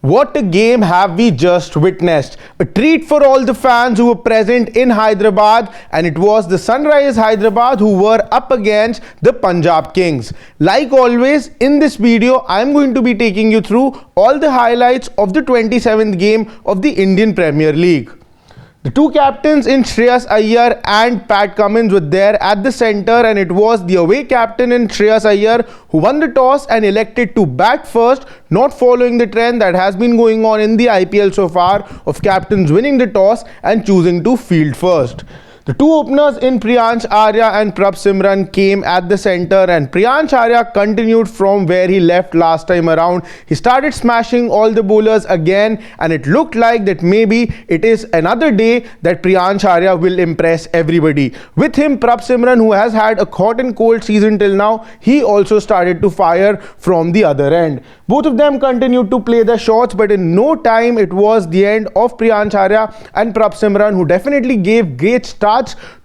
What a game have we just witnessed. A treat for all the fans who were present in Hyderabad, and it was the Sunrisers Hyderabad who were up against the Punjab Kings. Like always, in this video, I am going to be taking you through all the highlights of the 27th game of the Indian Premier League. The two captains in Shreyas Iyer and Pat Cummins were there at the centre, and it was the away captain in Shreyas Iyer who won the toss and elected to bat first, not following the trend that has been going on in the IPL so far of captains winning the toss and choosing to field first. The two openers in Priyansh Arya and Prabh Simran came at the centre, and Priyansh Arya continued from where he left last time around. He started smashing all the bowlers again, and it looked like that maybe it is another day that Priyansh Arya will impress everybody. With him, Prabh Simran, who has had a hot and cold season till now, he also started to fire from the other end. Both of them continued to play their shots, but in no time it was the end of Priyansh Arya and Prabh Simran, who definitely gave great starts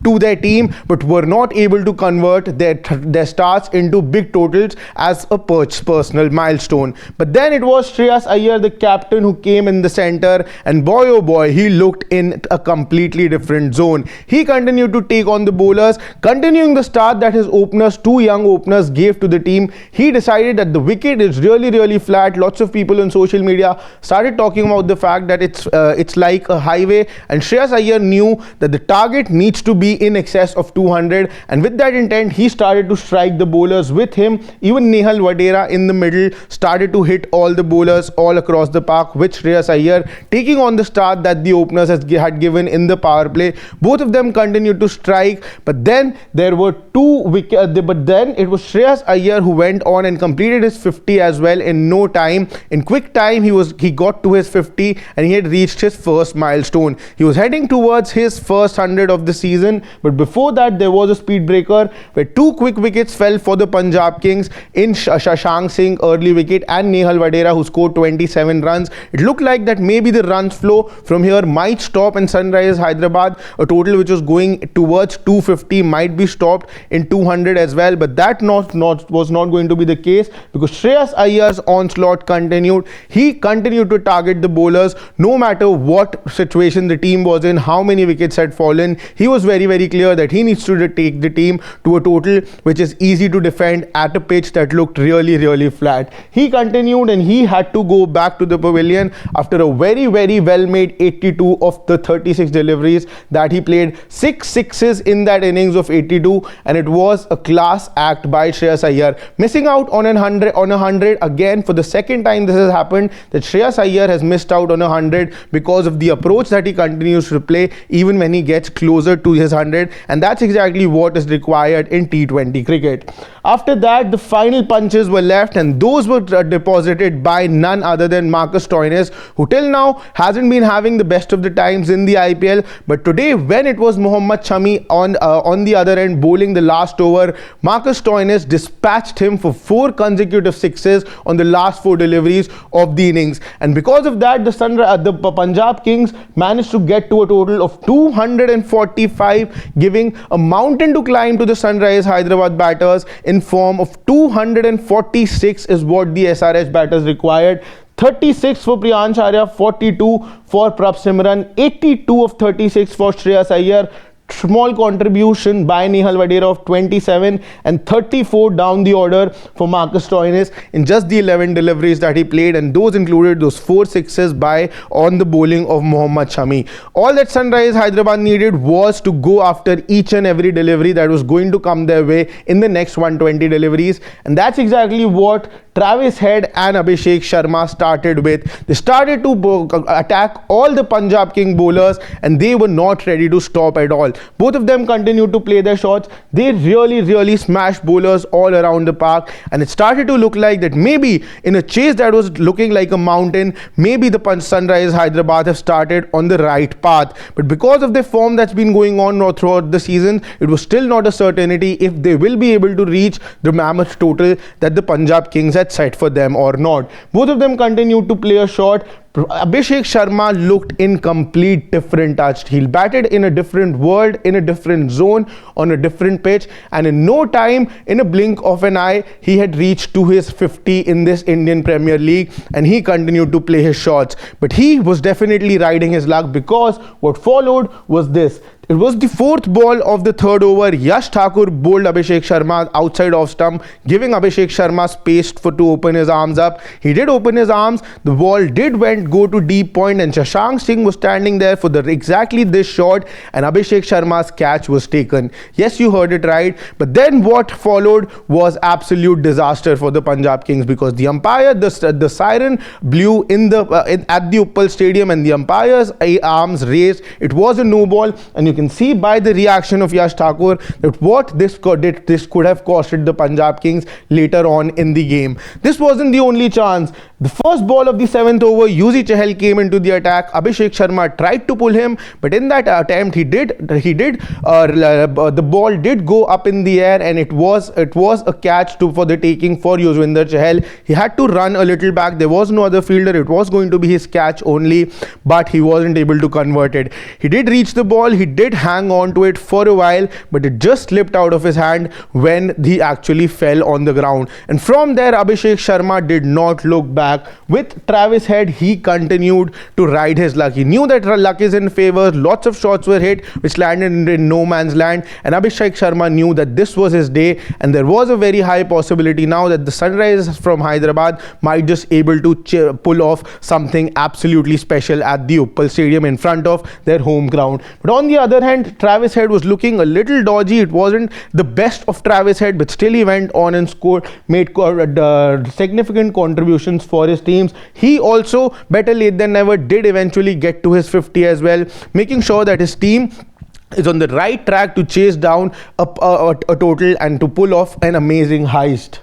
to their team but were not able to convert their starts into big totals as a personal milestone. But then it was Shreyas Iyer, the captain, who came in the centre, and boy oh boy, he looked in a completely different zone. He continued to take on the bowlers, continuing the start that his openers, two young openers, gave to the team. He decided that the wicket is really flat. Lots of people on social media started talking about the fact that it's like a highway, and Shreyas Iyer knew that the target needs to be in excess of 200, and with that intent he started to strike the bowlers with him. Even Nehal Vadera in the middle started to hit all the bowlers all across the park, with Shreyas Iyer taking on the start that the openers had given in the power play. Both of them continued to strike, but then there were two wickets. But then it was Shreyas Iyer who went on and completed his 50 as well in no time. In quick time, he got to his 50 and he had reached his first milestone. He was heading towards his first 100 of the season, but before that there was a speed breaker where two quick wickets fell for the Punjab Kings in Shashank Singh early wicket and Nehal Vadera, who scored 27 runs. It looked like that maybe the runs flow from here might stop, and Sunrisers Hyderabad, a total which was going towards 250, might be stopped in 200 as well, but that was not going to be the case, because Shreyas Iyer's onslaught continued. He continued to target the bowlers no matter what situation the team was in, how many wickets had fallen. He was very clear that he needs to take the team to a total which is easy to defend at a pitch that looked really flat. He continued, and he had to go back to the pavilion after a very well made 82 of the 36 deliveries that he played. 6 sixes in that innings of 82, and it was a class act by Shreyas Iyer. Missing out on a 100 again for the second time this has happened, that Shreyas Iyer has missed out on a 100 because of the approach that he continues to play even when he gets closer to his 100, and that's exactly what is required in T20 cricket. After that, the final punches were left, and those were deposited by none other than Marcus Stoinis, who till now hasn't been having the best of the times in the IPL. But today, when it was Mohammad Shami on the other end bowling the last over, Marcus Stoinis dispatched him for 4 consecutive sixes on the last 4 deliveries of the innings, and because of that, the Punjab Kings managed to get to a total of 245, giving a mountain to climb to the Sunrisers Hyderabad batters in form of 246 is what the SRH batters required. 36 for Priyansh Arya, 42 for Prabh Simran, 82 of 36 for Shreyas Iyer. Small contribution by Nehal Vadera of 27, and 34 down the order for Marcus Stoinis in just the 11 deliveries that he played, and those included those 4 sixes on the bowling of Mohammad Shami. All that Sunrisers Hyderabad needed was to go after each and every delivery that was going to come their way in the next 120 deliveries, and that's exactly what Travis Head and Abhishek Sharma started with. They started to attack all the Punjab King bowlers, and they were not ready to stop at all. Both of them continued to play their shots. They really smashed bowlers all around the park, and it started to look like that maybe in a chase that was looking like a mountain, maybe the Sunrisers Hyderabad have started on the right path. But because of the form that's been going on throughout the season, it was still not a certainty if they will be able to reach the mammoth total that the Punjab Kings had set for them or not. Both of them continued to play a shot. Abhishek Sharma looked in complete different touch. He batted in a different world, in a different zone, on a different pitch, and in no time, in a blink of an eye, he had reached to his 50 in this Indian Premier League, and he continued to play his shots. But he was definitely riding his luck, because what followed was this. It was the fourth ball of the third over. Yash Thakur bowled Abhishek Sharma outside off stump, giving Abhishek Sharma space to open his arms up. He did open his arms. The ball did go to deep point, and Shashank Singh was standing there for exactly this shot, and Abhishek Sharma's catch was taken. Yes, you heard it right. But then what followed was absolute disaster for the Punjab Kings, because the umpire, the siren blew at the IPL Stadium, and the umpire's arms raised. It was a no ball, and you can see by the reaction of Yash Thakur that what this could have costed the Punjab Kings later on in the game. This wasn't the only chance. The first ball of the 7th over, Yuzi Chahal came into the attack. Abhishek Sharma tried to pull him, but in that attempt, the ball did go up in the air, and it was a catch for the taking for Yuzvendra Chahal. He had to run a little back. There was no other fielder. It was going to be his catch only, but he wasn't able to convert it. He did reach the ball. He did hang on to it for a while, but it just slipped out of his hand when he actually fell on the ground. And from there, Abhishek Sharma did not look back. With Travis Head, he continued to ride his luck. He knew that luck is in favor. Lots of shots were hit, which landed in no man's land. And Abhishek Sharma knew that this was his day. And there was a very high possibility now that the Sunrisers from Hyderabad might just able to pull off something absolutely special at the IPL Stadium in front of their home ground. But on the other hand, Travis Head was looking a little dodgy. It wasn't the best of Travis Head, but still he went on and made significant contributions for his teams. He also, better late than never, did eventually get to his 50 as well, making sure that his team is on the right track to chase down a total and to pull off an amazing heist.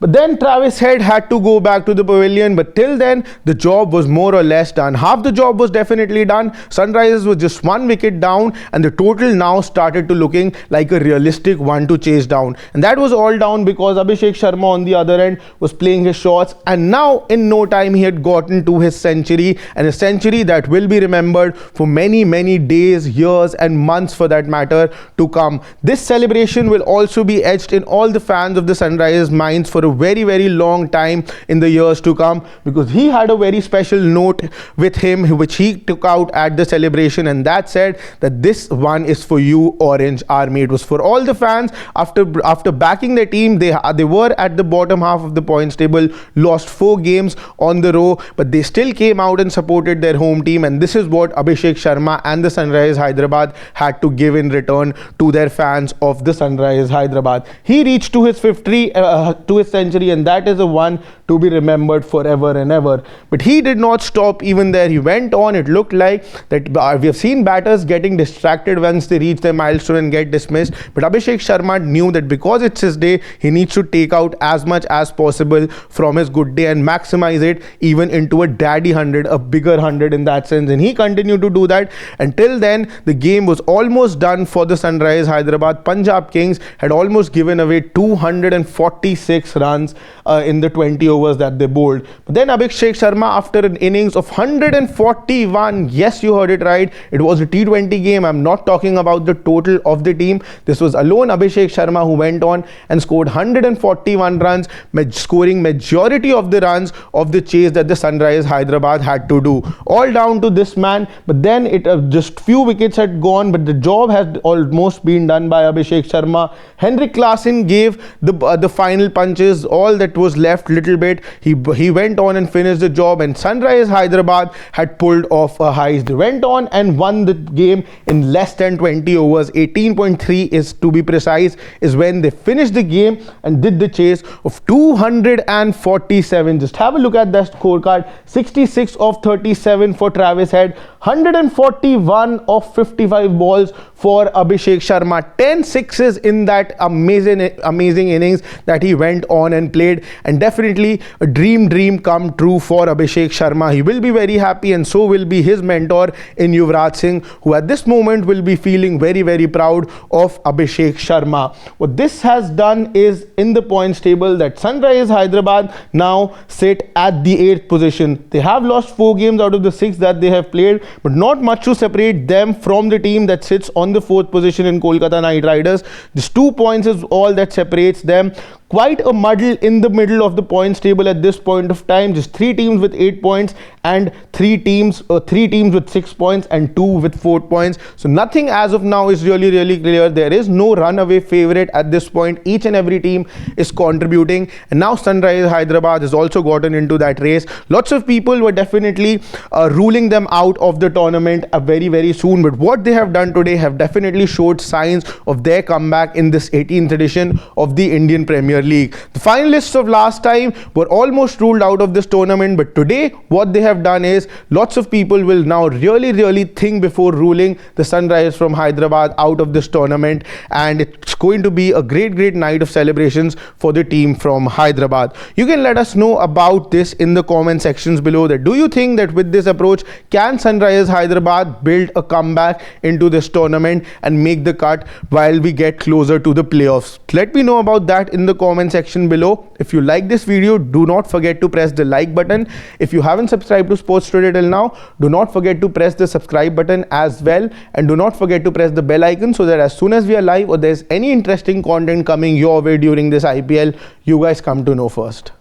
But then Travis Head had to go back to the pavilion, but till then the job was more or less done. Half the job was definitely done. Sunrisers was just 1 wicket down, and the total now started to looking like a realistic one to chase down. And that was all down because Abhishek Sharma on the other end was playing his shots, and now in no time he had gotten to his century, and a century that will be remembered for many days, years and months for that matter to come. This celebration will also be etched in all the fans of the Sunrisers minds for a very long time in the years to come, because he had a very special note with him which he took out at the celebration, and that said that this one is for you, Orange Army. It was for all the fans. After backing their team, they were at the bottom half of the points table, lost 4 games on the row, but they still came out and supported their home team, and this is what Abhishek Sharma and the Sunrisers Hyderabad had to give in return to their fans of the Sunrisers Hyderabad. He reached to his 50 to his century, and that is a one to be remembered forever and ever. But he did not stop even there. He went on. It looked like that we have seen batters getting distracted once they reach their milestone and get dismissed, but Abhishek Sharma knew that because it's his day, he needs to take out as much as possible from his good day and maximize it even into a daddy 100, a bigger 100 in that sense, and he continued to do that. Until then, the game was almost done for the Sunrisers Hyderabad. Punjab Kings had almost given away 246 runs in the 20 overs that they bowled. But then Abhishek Sharma, after an innings of 141, yes, you heard it right, it was a T20 game. I'm not talking about the total of the team. This was alone Abhishek Sharma who went on and scored 141 runs, scoring majority of the runs of the chase that the Sunrisers Hyderabad had to do, all down to this man. But then just few wickets had gone, but the job has almost been done by Abhishek Sharma. Henrik Klaasen gave the final punches, all that was left little bit. He went on and finished the job, and Sunrisers Hyderabad had pulled off a heist. They went on and won the game in less than 20 overs. 18.3 is to be precise, is when they finished the game and did the chase of 247. Just have a look at that scorecard. 66 of 37 for Travis Head, 141 of 55 balls for Abhishek Sharma, 10 sixes in that amazing innings that he went on gone and played, and definitely a dream come true for Abhishek Sharma. He will be very happy, and so will be his mentor in Yuvraj Singh, who at this moment will be feeling very proud of Abhishek Sharma. What this has done is, in the points table, that Sunrisers Hyderabad now sit at the 8th position. They have lost 4 games out of the 6 that they have played, but not much to separate them from the team that sits on the 4th position in Kolkata Knight Riders. Just 2 points is all that separates them. Quite a muddle in the middle of the points table at this point of time. Just 3 teams with 8 points and 3 teams with 6 points and 2 with 4 points. So nothing as of now is really clear. There is no runaway favorite at this point. Each and every team is contributing, and now Sunrisers Hyderabad has also gotten into that race. Lots of people were definitely ruling them out of the tournament very soon, but what they have done today have definitely showed signs of their comeback in this 18th edition of the Indian Premier League. The finalists of last time were almost ruled out of this tournament, but today what they have done is, lots of people will now really think before ruling the Sunrisers from Hyderabad out of this tournament, and it's going to be a great night of celebrations for the team from Hyderabad. You can let us know about this in the comment sections below, that do you think that with this approach, can Sunrisers Hyderabad build a comeback into this tournament and make the cut while we get closer to the playoffs? Let me know about that in the comment section below. If you like this video, do not forget to press the like button. If you haven't subscribed to Sports Today till now, do not forget to press the subscribe button as well, and do not forget to press the bell icon, so that as soon as we are live or there's any interesting content coming your way during this IPL, you guys come to know first.